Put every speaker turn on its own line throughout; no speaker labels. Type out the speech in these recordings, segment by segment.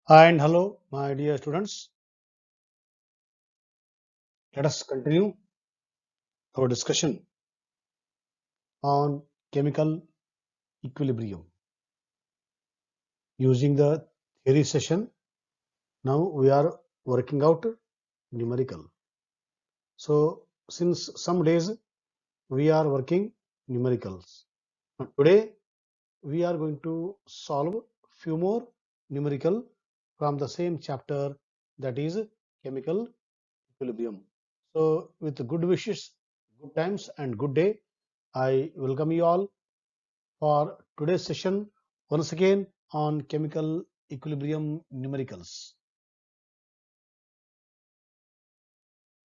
Hi and hello, my dear students. Let us continue our discussion on chemical equilibrium using the theory session. Now we are working out numerical. So since some days we are working numericals. But today we are going to solve few more numerical from the same chapter, that is chemical equilibrium. So with good wishes, good times and good day, I welcome you all for today's session once again on chemical equilibrium numericals.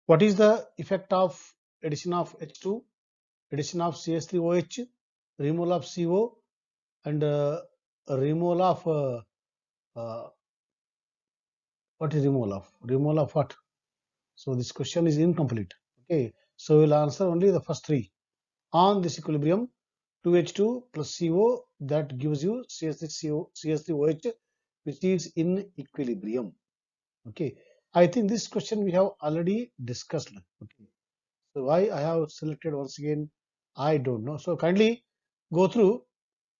What is the effect of addition of H2, addition of CH3OH, removal of CO, and removal of uh, what is removal of? Removal of what? So this question is incomplete. Okay, so we'll answer only the first three. On this equilibrium, 2H2 plus CO, that gives you CH3OH, which is in equilibrium. Okay, I think this question we have already discussed. Okay, so why I have selected once again, I don't know. So kindly go through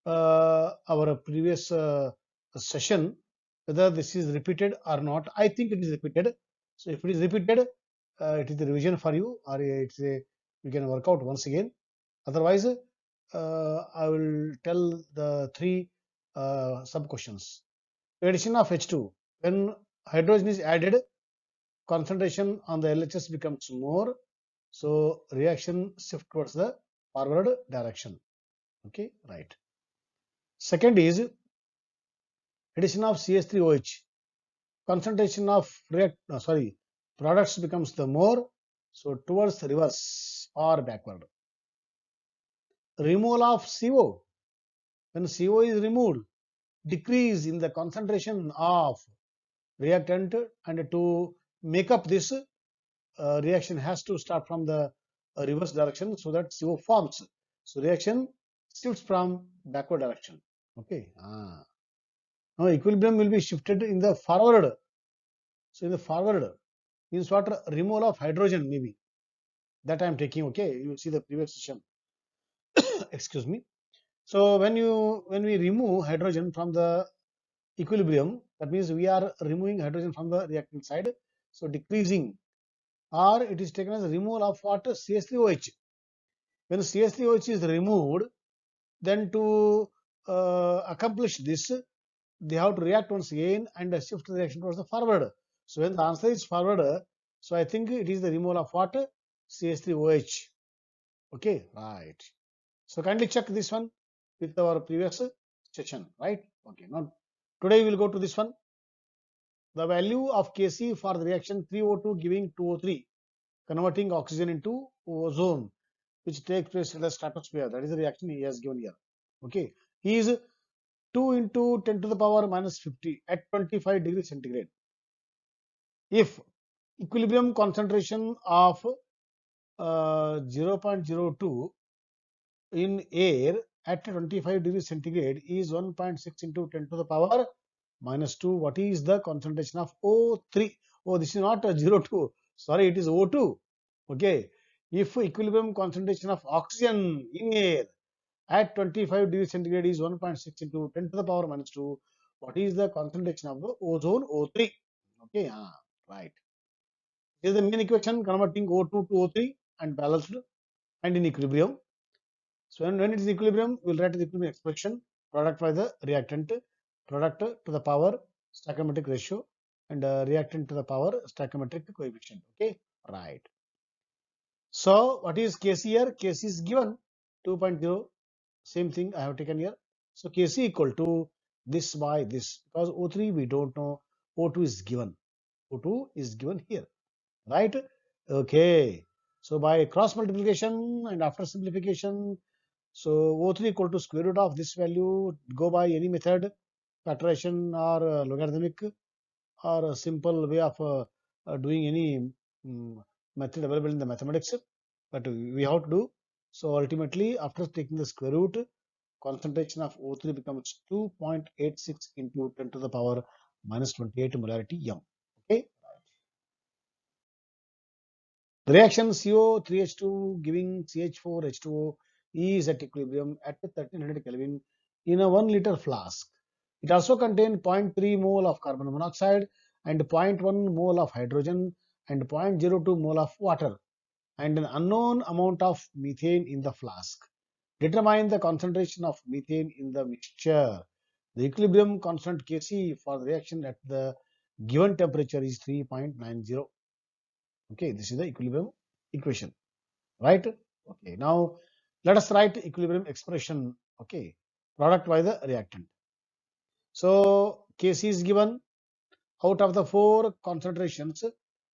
our previous session, whether this is repeated or not. I think it is repeated. So if it is repeated, it is the revision for you, or it's a you can work out once again. Otherwise, I will tell the three sub questions. Addition of H2. When hydrogen is added, concentration on the LHS becomes more. So reaction shift towards the forward direction. Okay, right. Second is addition of CH3OH. Concentration of products becomes the more. So towards the reverse or backward. Removal of CO. When CO is removed, decrease in the concentration of reactant, and to make up this reaction has to start from the reverse direction so that CO forms. So reaction shifts from backward direction. Okay. Now equilibrium will be shifted in the forward. So in the forward means what? Removal of hydrogen maybe. That I am taking. Okay. You will see the previous session. Excuse me. So when we remove hydrogen from the equilibrium, that means we are removing hydrogen from the reactant side. So decreasing, or it is taken as removal of what? CH3OH. When CH3OH is removed, then to accomplish this, they have to react once again and shift the reaction towards the forward. So when the answer is forward, so I think it is the removal of what? CH3OH. Okay, right. So kindly check this one with our previous session, right? Okay, now today we will go to this one. The value of Kc for the reaction 3O2 giving 2O3, converting oxygen into ozone, which takes place in the stratosphere. That is the reaction he has given here. Okay, he is 2 into 10 to the power minus 50 at 25 degrees centigrade. If equilibrium concentration of 0.02 in air at 25 degrees centigrade is 1.6 into 10 to the power minus 2, what is the concentration of O3? Oh, this is not a 02. Sorry, it is O2. Okay. If equilibrium concentration of oxygen in air at 25 degrees centigrade is 1.6 into 10 to the power minus 2, what is the concentration of the ozone O3? Okay, right. This is the main equation converting O2 to O3 and balanced and in equilibrium. So when it is equilibrium, we will write the equilibrium expression, product by the reactant, product to the power stoichiometric ratio, and reactant to the power stoichiometric coefficient. Okay, right. So what is Kc here? Kc is given 2.0. Same thing I have taken here. So Kc equal to this by this, because O3 we don't know, O2 is given. O2 is given here, right? Okay. So by cross multiplication and after simplification, so O3 equal to square root of this value, go by any method, factorization or logarithmic, or a simple way of doing any method available in the mathematics, but we have to do. So ultimately, after taking the square root, concentration of O3 becomes 2.86 into 10 to the power minus 28 molarity M. Okay. The reaction CO3H2 giving CH4H2O is at equilibrium at 1300 Kelvin in a 1 liter flask. It also contains zero point 0.3 mole of carbon monoxide and zero point 0.1 mole of hydrogen and 0.02 mole of water and an unknown amount of methane in the flask. Determine the concentration of methane in the mixture. The equilibrium constant Kc for the reaction at the given temperature is 3.90. Okay, this is the equilibrium equation, right? Okay, now let us write equilibrium expression. Okay, product by the reactant. So Kc is given. Out of the 4 concentrations,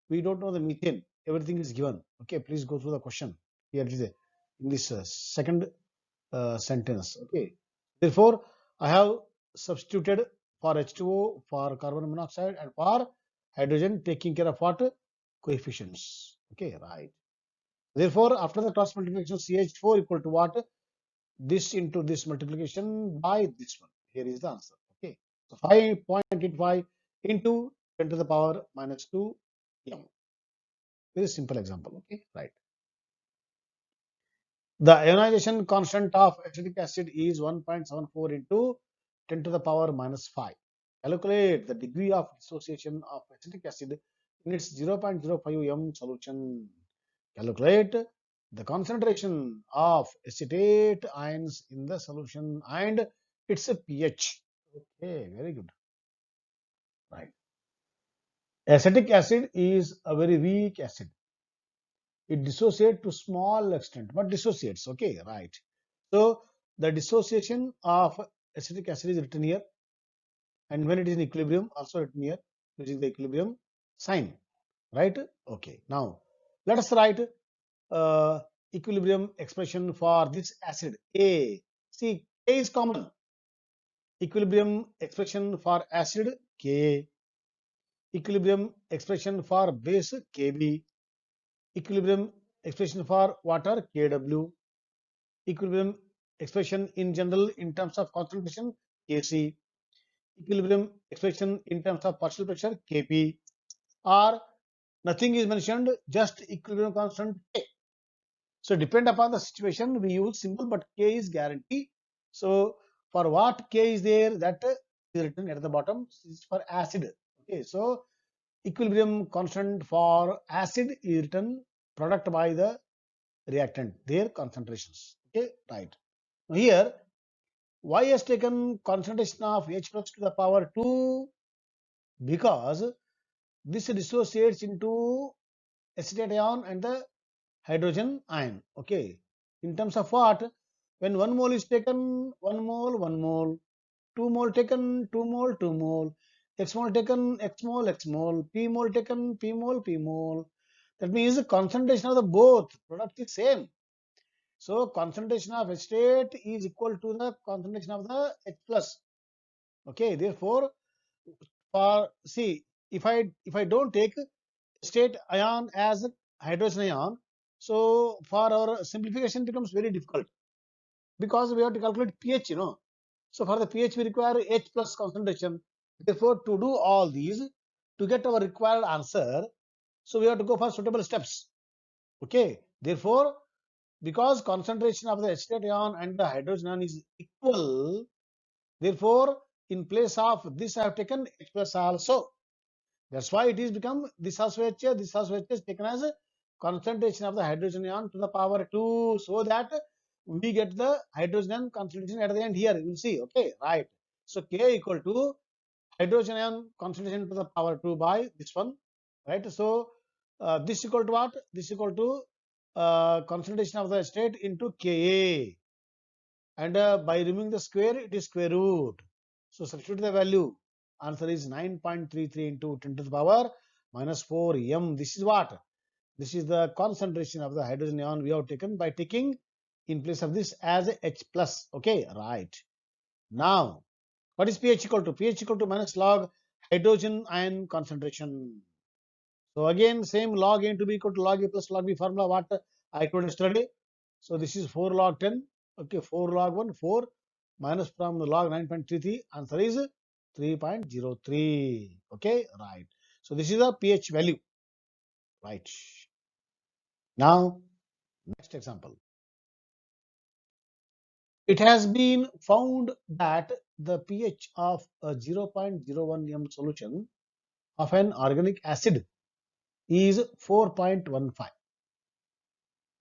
we don't know the methane. Everything is given. Okay, please go through the question. Here it is in this second sentence. Okay, therefore I have substituted for H2O, for carbon monoxide, and for hydrogen, taking care of what coefficients. Okay, right. Therefore, after the cross multiplication, CH4 equal to what? This into this multiplication by this one. Here is the answer. Okay. So 5.85 into 10 to the power minus 2 m. Very simple example. Okay. Right. The ionization constant of acetic acid is 1.74 into 10 to the power minus 5. Calculate the degree of dissociation of acetic acid in its 0.05 m solution. Calculate the concentration of acetate ions in the solution and its pH. Okay, very good. Right. Acetic acid is a very weak acid. It dissociates to small extent, but dissociates. Okay, right. So the dissociation of acetic acid is written here, and when it is in equilibrium, also written here using the equilibrium sign. Right. Okay. Now let us write equilibrium expression for this acid A. See, K is common. Equilibrium expression for acid Ka. Equilibrium expression for base Kb. Equilibrium expression for water Kw. Equilibrium expression in general in terms of concentration Kc. Equilibrium expression in terms of partial pressure Kp. Or nothing is mentioned, just equilibrium constant K. So depend upon the situation, we use symbol, but K is guarantee. So for what K is there, that is written at the bottom. This is for acid. Okay, so equilibrium constant for acid is written product by the reactant, their concentrations. Okay, right. Now here, Y has taken concentration of H plus to the power 2 because this dissociates into acetate ion and the hydrogen ion. Okay. In terms of what? When 1 mole is taken, 1 mole, 1 mole, 2 mole taken, 2 mole, 2 mole, X mole taken, X mole, X mole, P mole taken, P mole, P mole. That means the concentration of the both product is same. So concentration of acetate is equal to the concentration of the H plus. Okay. Therefore, for see, if I don't take state ion as hydrogen ion, so for our simplification becomes very difficult because we have to calculate pH, So for the pH we require H plus concentration. Therefore, to do all these, to get our required answer, so we have to go for suitable steps. Okay. Therefore, because concentration of the acetate ion and the hydrogen ion is equal, therefore in place of this I have taken H plus also. That's why it is become this also H, this also H is taken as a concentration of the hydrogen ion to the power 2, so that we get the hydrogen concentration at the end here. You will see. Okay, right. So K equal to hydrogen ion concentration to the power 2 by this one, right? So this equal to what? This equal to concentration of the state into Ka, and by removing the square, it is square root. So substitute the value. Answer is 9.33 into 10 to the power minus 4 m. This is what? This is the concentration of the hydrogen ion we have taken by taking in place of this as a H plus. Okay, right. Now, what is pH equal to? pH equal to minus log hydrogen ion concentration. So again, same log A to be equal to log A plus log B formula what I told yesterday. So this is 4 log 10. Okay, 4 log 1, 4 minus from the log 9.33. Answer is 3.03. Okay, right. So this is the pH value, right? Now, next example. It has been found that the pH of a 0.01 m solution of an organic acid is 4.15.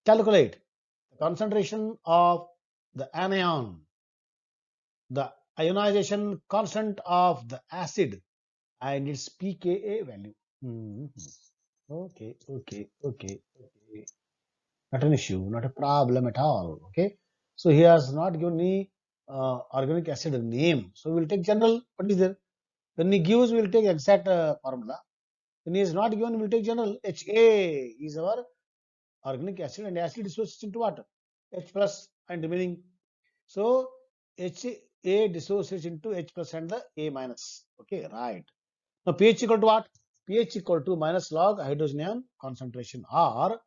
Calculate the concentration of the anion, the ionization constant of the acid, and its pKa value. Okay, okay, okay, okay. Not an issue, not a problem at all. Okay. So he has not given any organic acid name. So we will take general. What is there? When he gives, we will take exact formula. When he is not given, we will take general. Ha is our organic acid, and acid dissociates into what? H plus and remaining. So Ha dissociates into H plus and the A minus. Okay, right. Now pH equal to what? pH equal to minus log hydrogen ion concentration, or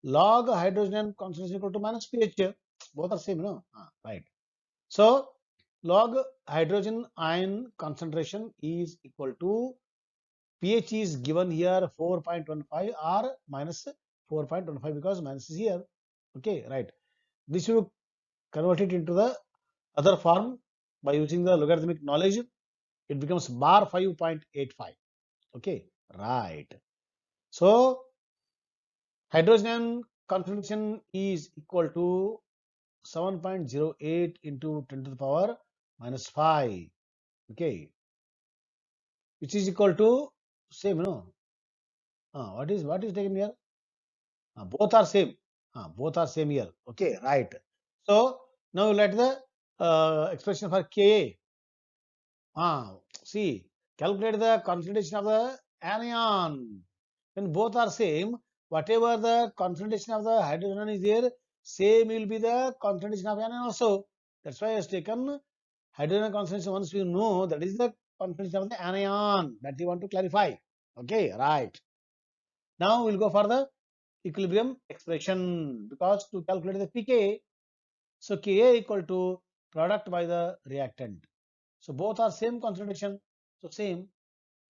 log hydrogen ion concentration equal to minus pH. Both are same, no? Right. So log hydrogen ion concentration is equal to pH is given here 4.15 or minus 4.15, because minus is here. Okay, right. This you convert it into the other form by using the logarithmic knowledge. It becomes bar 5.85. Okay, right. So hydrogen concentration is equal to 7.08 into 10 to the power minus 5. Okay, which is equal to same, no? What is taken here? Both are same. Both are same here. Okay, right. So now let the expression for Ka. See, calculate the concentration of the anion. When both are same, whatever the concentration of the hydrogen is there, same will be the concentration of anion also. That's why I has taken hydrogen concentration. Once we know that is the concentration of the anion, that we want to clarify. Okay, right. Now we'll go for the equilibrium expression, because to calculate the pKa, so Ka equal to product by the reactant. So both are same concentration. So same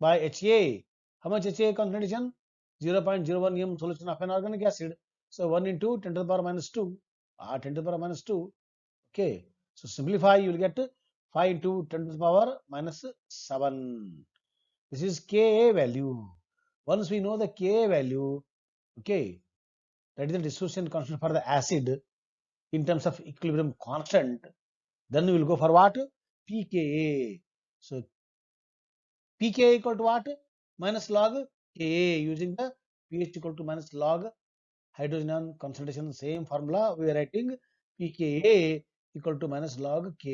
by Ha. How much Ha concentration? 0.01 m solution of an organic acid. So 1 into 10 to the power minus 2. 10 to the power minus 2. Okay. So simplify, you will get 5 into 10 to the power minus 7. This is Ka value. Once we know the Ka value, okay, that is the dissociation constant for the acid in terms of equilibrium constant, then we will go for what? pKa. So pKa equal to what? Minus log Ka, using the pH equal to minus log hydrogen ion concentration. Same formula we are writing pKa equal to minus log Ka.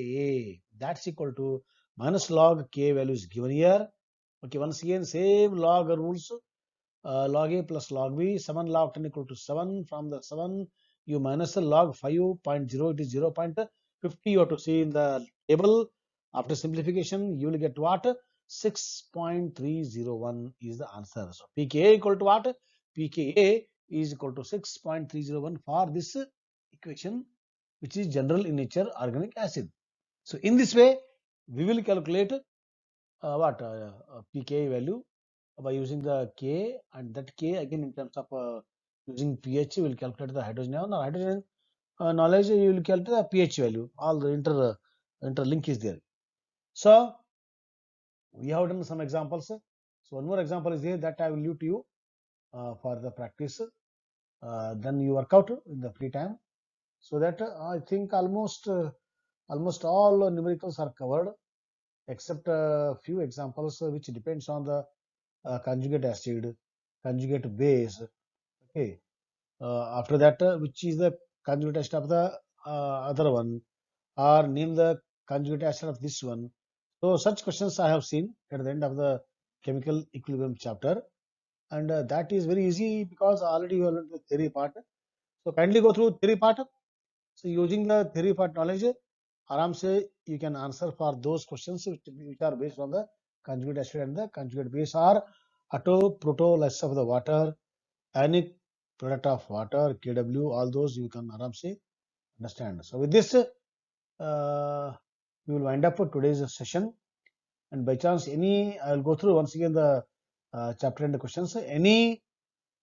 That's equal to minus log Ka value is given here. Okay, once again same log rules. Log A plus log B, 7 log 10 equal to 7. From the 7, you minus the log 5.0, it is 0.50. You have to see in the table. After simplification, you will get what? 6.301 is the answer. So pKa equal to what? pKa is equal to 6.301 for this equation, which is general in nature organic acid. So in this way, we will calculate pKa value by using the K, and that K again in terms of using pH, we will calculate the hydrogen ion, or hydrogen knowledge, you will calculate the pH value. All the interlink is there. So we have done some examples. So one more example is there that I will leave to you for the practice. Then you work out in the free time. So that I think almost all numericals are covered, except a few examples which depends on the conjugate acid, conjugate base. Okay. After that, which is the conjugate acid of the other one, or name the conjugate acid of this one. So such questions I have seen at the end of the chemical equilibrium chapter, and that is very easy because already you have learned the theory part. So kindly go through theory part. So using the theory part knowledge, aram se you can answer for those questions which are based on the conjugate acid and the conjugate base, or protolysis of the water, ionic product of water, Kw, all those you can aram se understand. So with this, we will wind up for today's session. and by chance any, I will go through once again the chapter and the questions. Any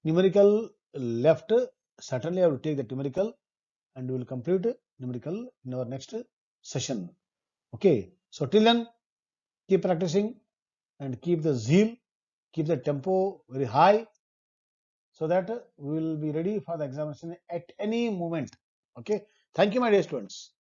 numerical left, certainly I will take the numerical and we will complete numerical in our next session. Okay, so till then, keep practicing and keep the zeal, keep the tempo very high, so that we will be ready for the examination at any moment. Okay, thank you, my dear students.